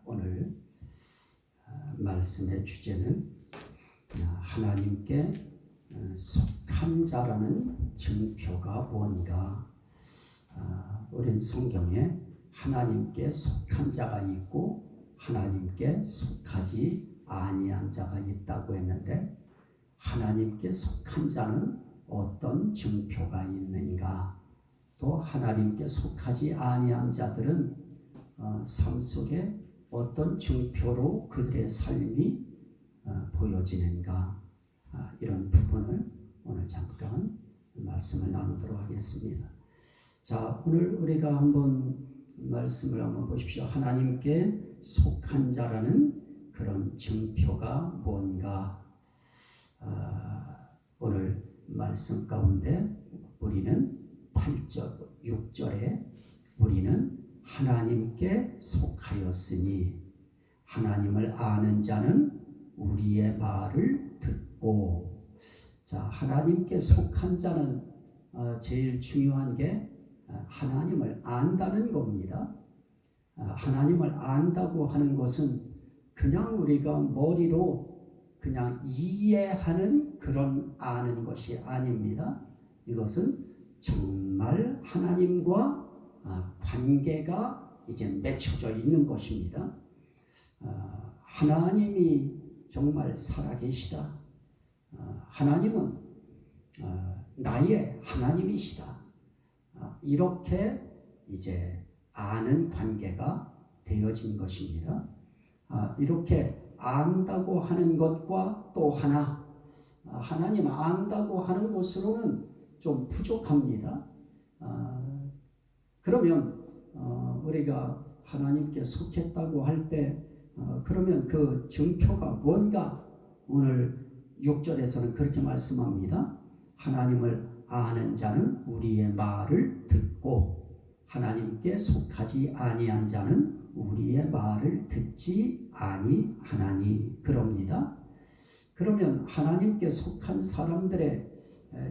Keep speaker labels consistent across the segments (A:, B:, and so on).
A: 오늘 말씀의 주제는 하나님께 속한 자라는 증표가 뭔가. 우린 성경에 하나님께 속한 자가 있고 하나님께 속하지 아니한 자가 있다고 했는데, 하나님께 속한 자는 어떤 증표가 있는가, 또 하나님께 속하지 아니한 자들은 삶 속에 어떤 증표로 그들의 삶이 보여지는가, 이런 부분을 오늘 잠깐 말씀을 나누도록 하겠습니다. 자, 오늘 우리가 한번 말씀을 한번 보십시오. 하나님께 속한 자라는 그런 증표가 뭔가. 오늘 말씀 가운데 우리는 8절, 6절에 우리는 하나님께 속하였으니 하나님을 아는 자는 우리의 말을 듣고. 자, 하나님께 속한 자는 제일 중요한 게 하나님을 안다는 겁니다. 하나님을 안다고 하는 것은 그냥 우리가 머리로 그냥 이해하는 그런 아는 것이 아닙니다. 이것은 정말 하나님과 관계가 이제 맺혀져 있는 것입니다. 하나님이 정말 살아계시다. 하나님은 나의 하나님이시다. 이렇게 이제 아는 관계가 되어진 것입니다. 이렇게 안다고 하는 것과 또 하나, 하나님 안다고 하는 것으로는 좀 부족합니다. 그러면 우리가 하나님께 속했다고 할 때 그러면 그 증표가 뭔가. 오늘 6절에서는 그렇게 말씀합니다. 하나님을 아는 자는 우리의 말을 듣고 하나님께 속하지 아니한 자는 우리의 말을 듣지 아니하나니, 그럽니다. 그러면 하나님께 속한 사람들의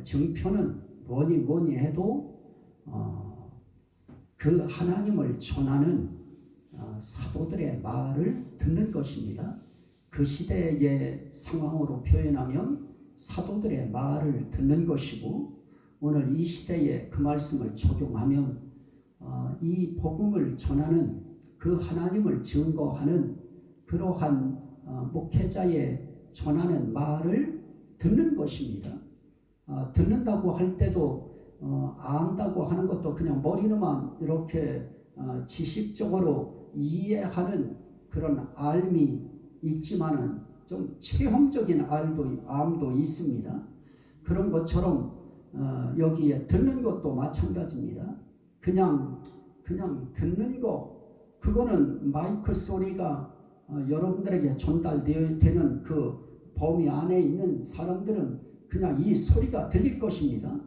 A: 증표는 뭐니 해도 그 하나님을 전하는 사도들의 말을 듣는 것입니다. 그 시대의 상황으로 표현하면 사도들의 말을 듣는 것이고, 오늘 이 시대에 그 말씀을 적용하면 이 복음을 전하는 그 하나님을 증거하는 그러한 목회자의 전하는 말을 듣는 것입니다. 듣는다고 할 때도 안다고 하는 것도 그냥 머리로만 이렇게 지식적으로 이해하는 그런 알미 있지만은 좀 체험적인 암도 있습니다. 그런 것처럼 여기에 듣는 것도 마찬가지입니다. 그냥 듣는 거, 그거는 마이크 소리가 여러분들에게 전달되는 그 범위 안에 있는 사람들은 그냥 이 소리가 들릴 것입니다.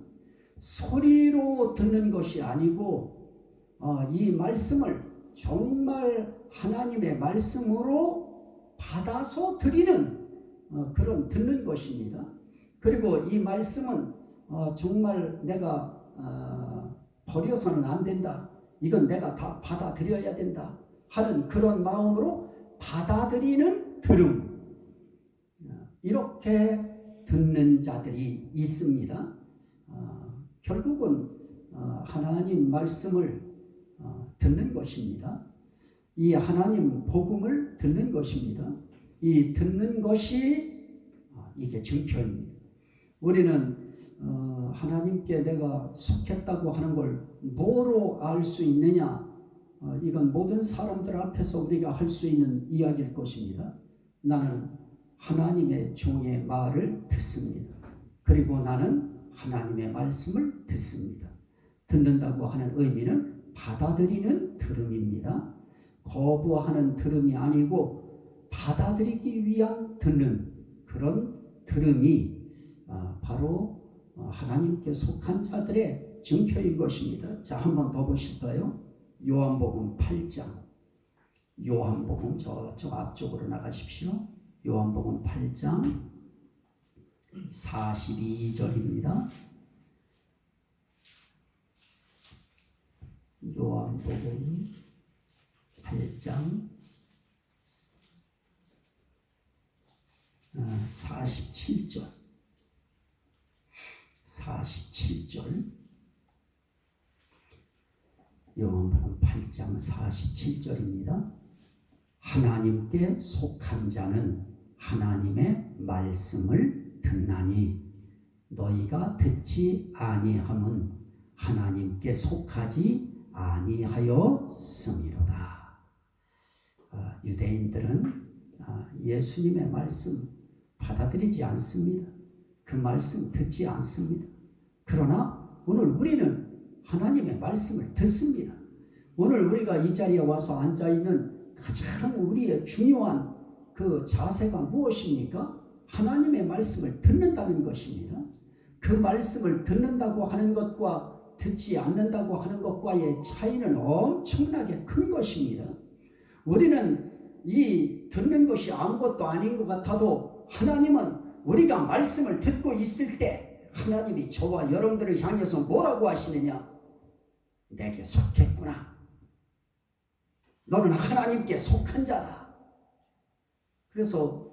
A: 소리로 듣는 것이 아니고 이 말씀을 정말 하나님의 말씀으로 받아서 드리는 그런 듣는 것입니다. 그리고 이 말씀은 정말 내가 버려서는 안 된다, 이건 내가 다 받아들여야 된다 하는 그런 마음으로 받아들이는 들음, 이렇게 듣는 자들이 있습니다. 결국은 하나님 말씀을 듣는 것입니다. 이 하나님 복음을 듣는 것입니다. 이 듣는 것이 이게 증표입니다. 우리는 하나님께 내가 속했다고 하는 걸 뭐로 알 수 있느냐? 이건 모든 사람들 앞에서 우리가 할 수 있는 이야기일 것입니다. 나는 하나님의 종의 말을 듣습니다. 그리고 나는 하나님의 말씀을 듣습니다. 듣는다고 하는 의미는 받아들이는 들음입니다. 거부하는 들음이 아니고 받아들이기 위한 듣는 그런 들음이 바로 하나님께 속한 자들의 증표인 것입니다. 자, 한 번 더 보실까요? 요한복음 8장. 요한복음 저쪽 앞쪽으로 나가십시오. 요한복음 8장 42절입니다. 요한복음 8장 47절. 47절. 요한복음 8장 47절입니다. 하나님께 속한 자는 하나님의 말씀을 듣나니 너희가 듣지 아니함은 하나님께 속하지 아니하였음이로다. 유대인들은 예수님의 말씀 받아들이지 않습니다. 그 말씀 듣지 않습니다. 그러나 오늘 우리는 하나님의 말씀을 듣습니다. 오늘 우리가 이 자리에 와서 앉아있는 가장 우리의 중요한 그 자세가 무엇입니까? 하나님의 말씀을 듣는다는 것입니다. 그 말씀을 듣는다고 하는 것과 듣지 않는다고 하는 것과의 차이는 엄청나게 큰 것입니다. 우리는 이 듣는 것이 아무것도 아닌 것 같아도 하나님은 우리가 말씀을 듣고 있을 때 하나님이 저와 여러분들을 향해서 뭐라고 하시느냐? 내게 속했구나. 너는 하나님께 속한 자다. 그래서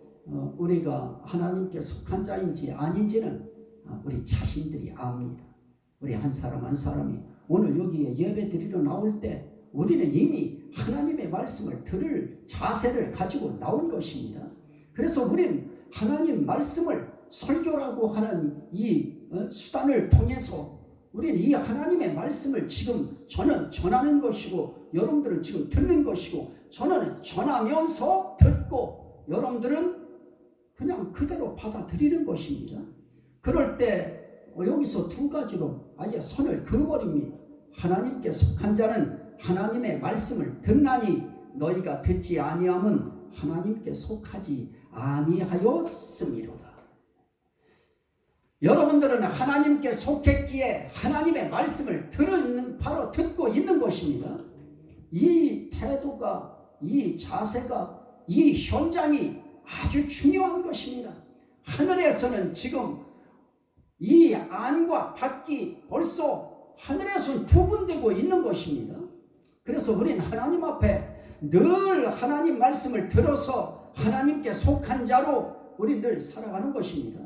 A: 우리가 하나님께 속한 자인지 아닌지는 우리 자신들이 압니다. 우리 한 사람 한 사람이 오늘 여기에 예배 드리러 나올 때 우리는 이미 하나님의 말씀을 들을 자세를 가지고 나온 것입니다. 그래서 우리는 하나님 말씀을 설교라고 하는 이 수단을 통해서 우리는 이 하나님의 말씀을 지금 저는 전하는 것이고 여러분들은 지금 듣는 것이고 저는 전하면서 듣고 여러분들은 그냥 그대로 받아들이는 것입니다. 그럴 때 여기서 두 가지로 아예 선을 그어버립니다. 하나님께 속한 자는 하나님의 말씀을 듣나니 너희가 듣지 아니함은 하나님께 속하지 아니하였음이로다. 여러분들은 하나님께 속했기에 하나님의 말씀을 바로 듣고 있는 것입니다. 이 태도가, 이 자세가, 이 현장이 아주 중요한 것입니다. 하늘에서는 지금 이 안과 밖이 벌써 하늘에서는 구분되고 있는 것입니다. 그래서 우리는 하나님 앞에 늘 하나님 말씀을 들어서 하나님께 속한 자로 우리 늘 살아가는 것입니다.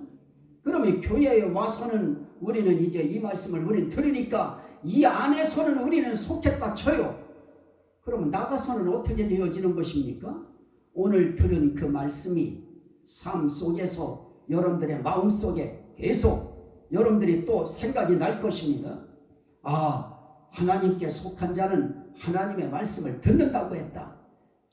A: 그러면 교회에 와서는 우리는 이제 이 말씀을 우리는 들으니까 이 안에서는 우리는 속했다 쳐요. 그러면 나가서는 어떻게 되어지는 것입니까? 오늘 들은 그 말씀이 삶 속에서 여러분들의 마음 속에 계속 여러분들이 또 생각이 날 것입니다. 하나님께 속한 자는 하나님의 말씀을 듣는다고 했다.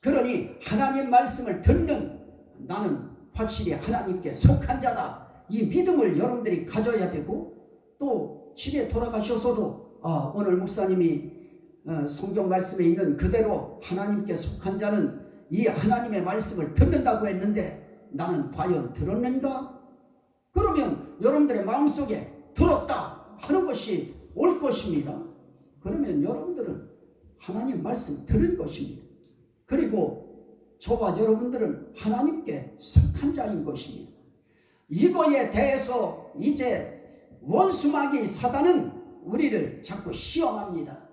A: 그러니 하나님 말씀을 듣는 나는 확실히 하나님께 속한 자다. 이 믿음을 여러분들이 가져야 되고 또 집에 돌아가셔서도 오늘 목사님이 성경 말씀에 있는 그대로 하나님께 속한 자는 이 하나님의 말씀을 듣는다고 했는데 나는 과연 들었는가? 그러면 여러분들의 마음속에 들었다 하는 것이 올 것입니다. 그러면 여러분들은 하나님 말씀 들은 것입니다. 그리고 저와 여러분들은 하나님께 속한 자인 것입니다. 이거에 대해서 이제 원수마귀 사단은 우리를 자꾸 시험합니다.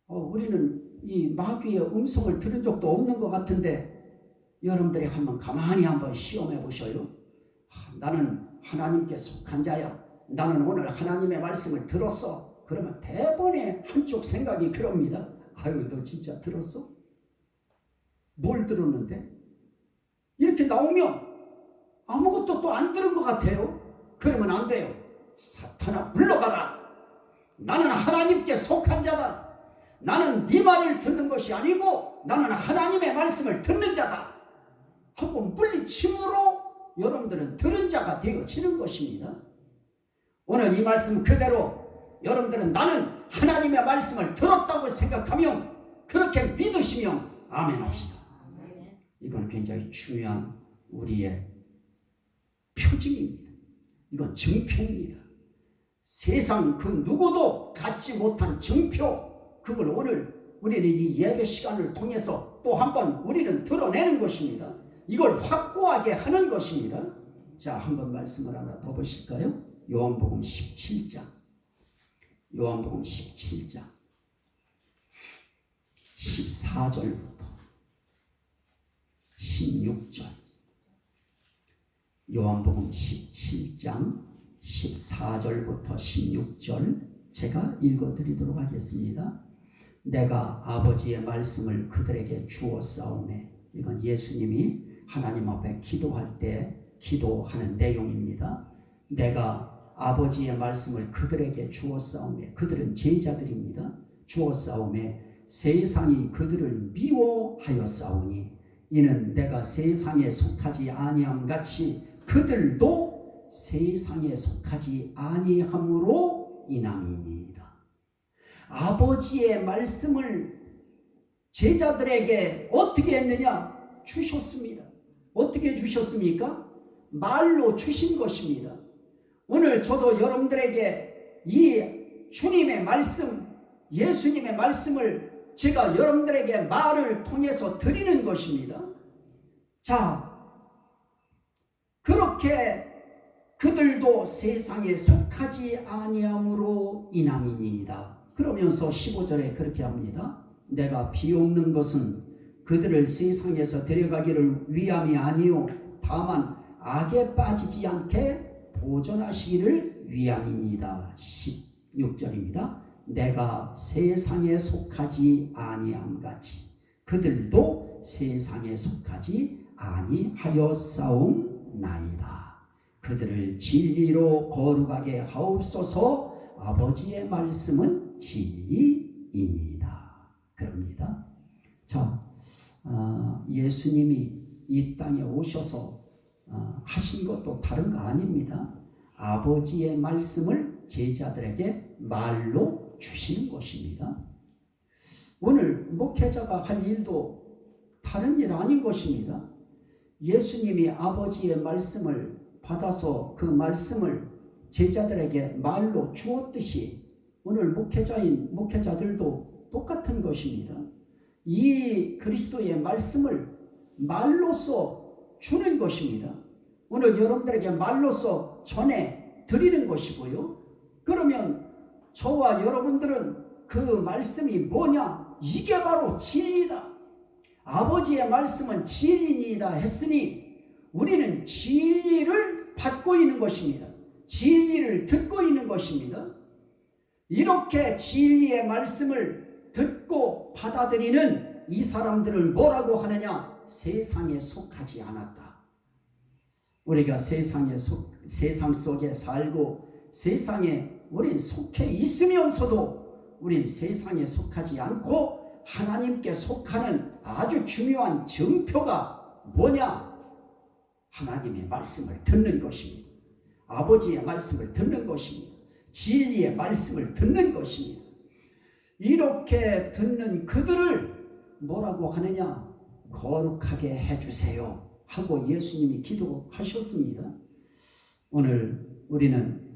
A: 우리는 이 마귀의 음성을 들은 적도 없는 것 같은데 여러분들이 한번 가만히 한번 시험해 보셔요. 나는 하나님께 속한 자야. 나는 오늘 하나님의 말씀을 들었어. 그러면 대번에 한쪽 생각이 그럽니다. 너 진짜 들었어? 뭘 들었는데? 이렇게 나오면 아무것도 또 안 들은 것 같아요. 그러면 안 돼요. 사탄아 물러가라. 나는 하나님께 속한 자다. 나는 네 말을 듣는 것이 아니고 나는 하나님의 말씀을 듣는 자다 하고 물리침으로 여러분들은 들은 자가 되어지는 것입니다. 오늘 이 말씀 그대로 여러분들은 나는 하나님의 말씀을 들었다고 생각하면 그렇게 믿으시면 아멘 합시다. 이건 굉장히 중요한 우리의 표징입니다. 이건 증표입니다. 세상 그 누구도 갖지 못한 증표, 그걸 오늘 우리는 이 예배 시간을 통해서 또 한번 우리는 드러내는 것입니다. 이걸 확고하게 하는 것입니다. 자, 한번 말씀을 하나 더 보실까요? 요한복음 17장. 요한복음 17장 14절부터 16절. 요한복음 17장 14절부터 16절 제가 읽어드리도록 하겠습니다. 내가 아버지의 말씀을 그들에게 주었사오매. 이건 예수님이 하나님 앞에 기도할 때 기도하는 내용입니다. 내가 아버지의 말씀을 그들에게 주었사오매. 그들은 제자들입니다. 주었사오매 세상이 그들을 미워하였사오니 이는 내가 세상에 속하지 아니함같이 그들도 세상에 속하지 아니함으로 인함이니이다. 아버지의 말씀을 제자들에게 어떻게 했느냐? 주셨습니다. 어떻게 주셨습니까? 말로 주신 것입니다. 오늘 저도 여러분들에게 이 주님의 말씀, 예수님의 말씀을 제가 여러분들에게 말을 통해서 드리는 것입니다. 자, 그렇게 그들도 세상에 속하지 아니함으로 인함이니이다. 그러면서 15절에 그렇게 합니다. 내가 비옵는 것은 그들을 세상에서 데려가기를 위함이 아니요 다만 악에 빠지지 않게 보존하시기를 위함이니이다. 16절입니다. 내가 세상에 속하지 아니함같이 그들도 세상에 속하지 아니하였사옵나이다. 그들을 진리로 거룩하게 하옵소서. 아버지의 말씀은 진리이니이다. 그럽니다. 자, 예수님이 이 땅에 오셔서 하신 것도 다른 거 아닙니다. 아버지의 말씀을 제자들에게 말로 주시는 것입니다. 오늘 목회자가 할 일도 다른 일 아닌 것입니다. 예수님이 아버지의 말씀을 받아서 그 말씀을 제자들에게 말로 주었듯이 오늘 목회자들도 똑같은 것입니다. 이 그리스도의 말씀을 말로써 주는 것입니다. 오늘 여러분들에게 말로써 전해 드리는 것이고요. 그러면 저와 여러분들은 그 말씀이 뭐냐? 이게 바로 진리다. 아버지의 말씀은 진리니이다 했으니 우리는 진리를 받고 있는 것입니다. 진리를 듣고 있는 것입니다. 이렇게 진리의 말씀을 듣고 받아들이는 이 사람들을 뭐라고 하느냐? 세상에 속하지 않았다. 우리가 세상 속에 살고 세상에 우린 속해 있으면서도 우린 세상에 속하지 않고 하나님께 속하는 아주 중요한 증표가 뭐냐? 하나님의 말씀을 듣는 것입니다. 아버지의 말씀을 듣는 것입니다. 진리의 말씀을 듣는 것입니다. 이렇게 듣는 그들을 뭐라고 하느냐? 거룩하게 해주세요 하고 예수님이 기도하셨습니다. 오늘 우리는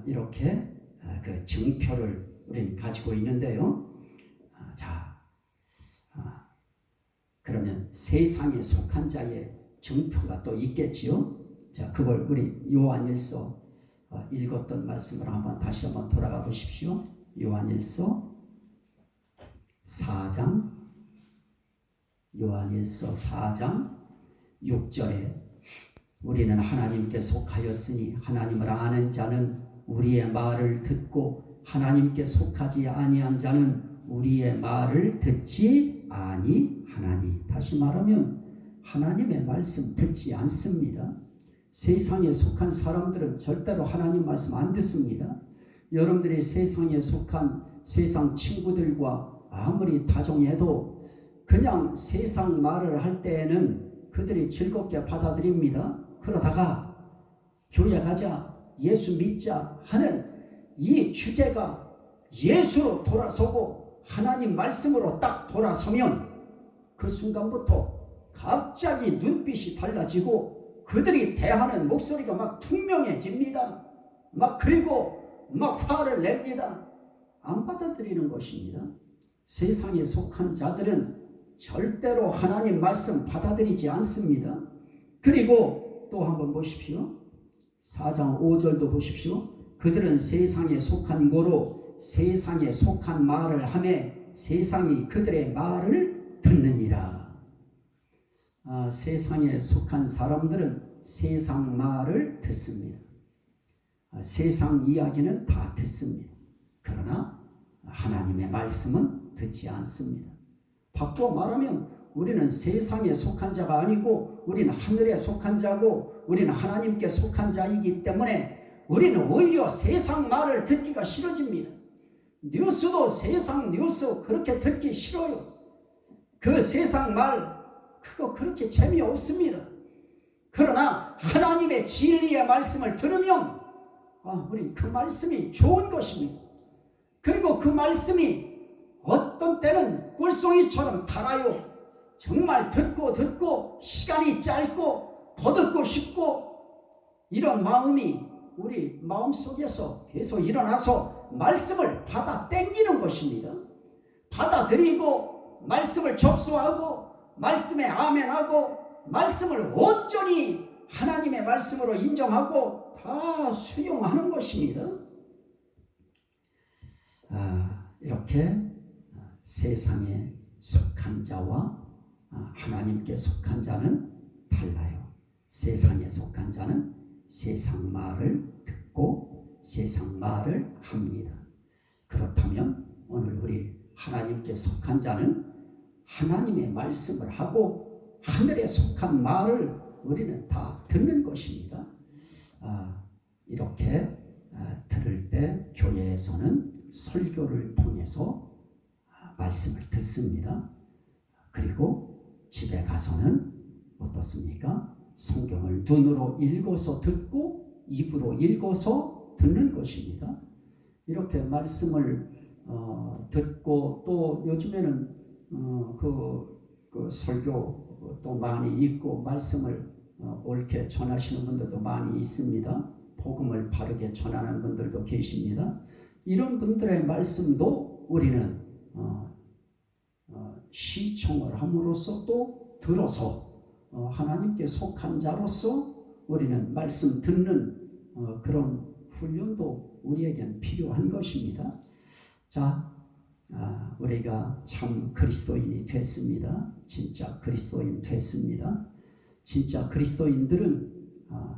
A: 이렇게 그 증표를 우리는 가지고 있는데요. 그러면 세상에 속한 자의 증표가 또 있겠지요. 자, 그걸 우리 요한일서 읽었던 말씀을 다시 한번 돌아가 보십시오. 요한일서 4장 6절에 우리는 하나님께 속하였으니 하나님을 아는 자는 우리의 말을 듣고 하나님께 속하지 아니한 자는 우리의 말을 듣지 아니하나니. 다시 말하면 하나님의 말씀 듣지 않습니다. 세상에 속한 사람들은 절대로 하나님 말씀 안 듣습니다. 여러분들이 세상에 속한 세상 친구들과 아무리 다정해도 그냥 세상 말을 할 때에는 그들이 즐겁게 받아들입니다. 그러다가 교회 가자, 예수 믿자 하는 이 주제가 예수로 돌아서고 하나님 말씀으로 딱 돌아서면 그 순간부터 갑자기 눈빛이 달라지고 그들이 대하는 목소리가 막 투명해집니다. 그리고 화를 냅니다. 안 받아들이는 것입니다. 세상에 속한 자들은 절대로 하나님 말씀 받아들이지 않습니다. 그리고 또 한번 보십시오. 4장 5절도 보십시오. 그들은 세상에 속한 고로 세상에 속한 말을 하며 세상이 그들의 말을 듣느니라. 세상에 속한 사람들은 세상 말을 듣습니다. 세상 이야기는 다 듣습니다. 그러나 하나님의 말씀은 듣지 않습니다. 바꿔 말하면 우리는 세상에 속한 자가 아니고 우리는 하늘에 속한 자고 우리는 하나님께 속한 자이기 때문에 우리는 오히려 세상 말을 듣기가 싫어집니다. 뉴스도 세상 뉴스 그렇게 듣기 싫어요. 그 세상 말 그거 그렇게 재미없습니다. 그러나 하나님의 진리의 말씀을 들으면 우리 그 말씀이 좋은 것입니다. 그리고 그 말씀이 어떤 때는 꿀송이처럼 달아요. 정말 듣고 시간이 짧고 더 듣고 싶고 이런 마음이 우리 마음속에서 계속 일어나서 말씀을 받아 당기는 것입니다. 받아들이고 말씀을 접수하고 말씀에 아멘하고 말씀을 온전히 하나님의 말씀으로 인정하고 다 수용하는 것입니다. 이렇게 세상에 속한 자와 하나님께 속한 자는 달라요. 세상에 속한 자는 세상 말을 듣고 세상 말을 합니다. 그렇다면 오늘 우리 하나님께 속한 자는 하나님의 말씀을 하고 하늘에 속한 말을 우리는 다 듣는 것입니다. 이렇게 들을 때 교회에서는 설교를 통해서 말씀을 듣습니다. 그리고 집에 가서는 어떻습니까? 성경을 눈으로 읽어서 듣고 입으로 읽어서 듣는 것입니다. 이렇게 말씀을 듣고 또 요즘에는 그 설교 또 많이 읽고 말씀을 옳게 전하시는 분들도 많이 있습니다. 복음을 바르게 전하는 분들도 계십니다. 이런 분들의 말씀도 우리는 시청을 함으로써 또 들어서 하나님께 속한 자로서 우리는 말씀 듣는 그런 훈련도 우리에겐 필요한 것입니다. 자, 우리가 참 그리스도인이 됐습니다. 진짜 그리스도인 됐습니다. 진짜 그리스도인들은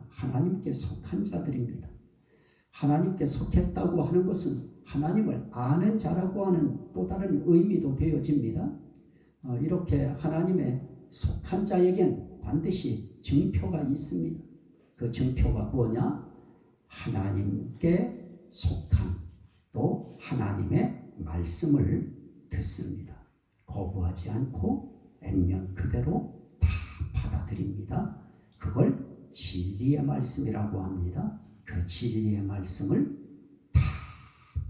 A: 하나님께 속한 자들입니다. 하나님께 속했다고 하는 것은 하나님을 아는 자라고 하는 또 다른 의미도 되어집니다. 이렇게 하나님의 속한 자에겐 반드시 증표가 있습니다. 그 증표가 뭐냐? 하나님께 속한 또 하나님의 말씀을 듣습니다. 거부하지 않고 액면 그대로 다 받아들입니다. 그걸 진리의 말씀이라고 합니다. 그 진리의 말씀을 다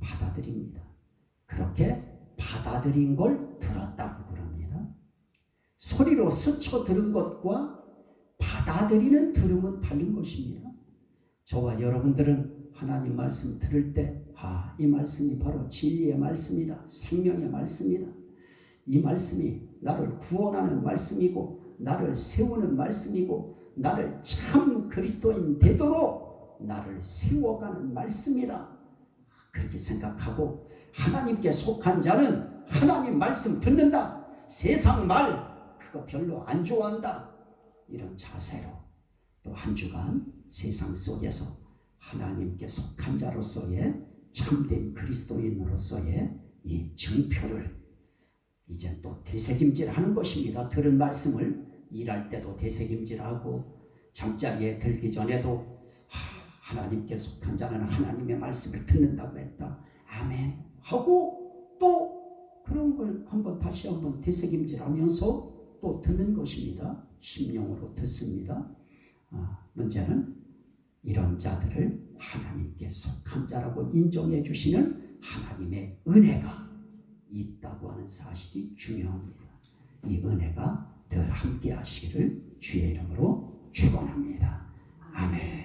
A: 받아들입니다. 그렇게 받아들인 걸 들었다고 그럽니다. 소리로 스쳐 들은 것과 받아들이는 들음은 다른 것입니다. 저와 여러분들은 하나님 말씀 들을 때 이 말씀이 바로 진리의 말씀이다. 생명의 말씀이다. 이 말씀이 나를 구원하는 말씀이고 나를 세우는 말씀이고 나를 참 그리스도인 되도록 나를 세워가는 말씀이다. 그렇게 생각하고 하나님께 속한 자는 하나님 말씀 듣는다. 세상 말 그거 별로 안 좋아한다. 이런 자세로 또 한 주간 세상 속에서 하나님께 속한 자로서의 참된 그리스도인으로서의 이 증표를 이제 또 되새김질하는 것입니다. 들은 말씀을 일할 때도 되새김질하고 잠자리에 들기 전에도 하나님께 속한 자는 하나님의 말씀을 듣는다고 했다. 아멘 하고 또 그런 걸 다시 한번 되새김질하면서 또 듣는 것입니다. 심령으로 듣습니다. 문제는 이런 자들을 하나님께 속한 자라고 인정해 주시는 하나님의 은혜가 있다고 하는 사실이 중요합니다. 이 은혜가 늘 함께 하시기를 주의 이름으로 축원합니다. 아멘.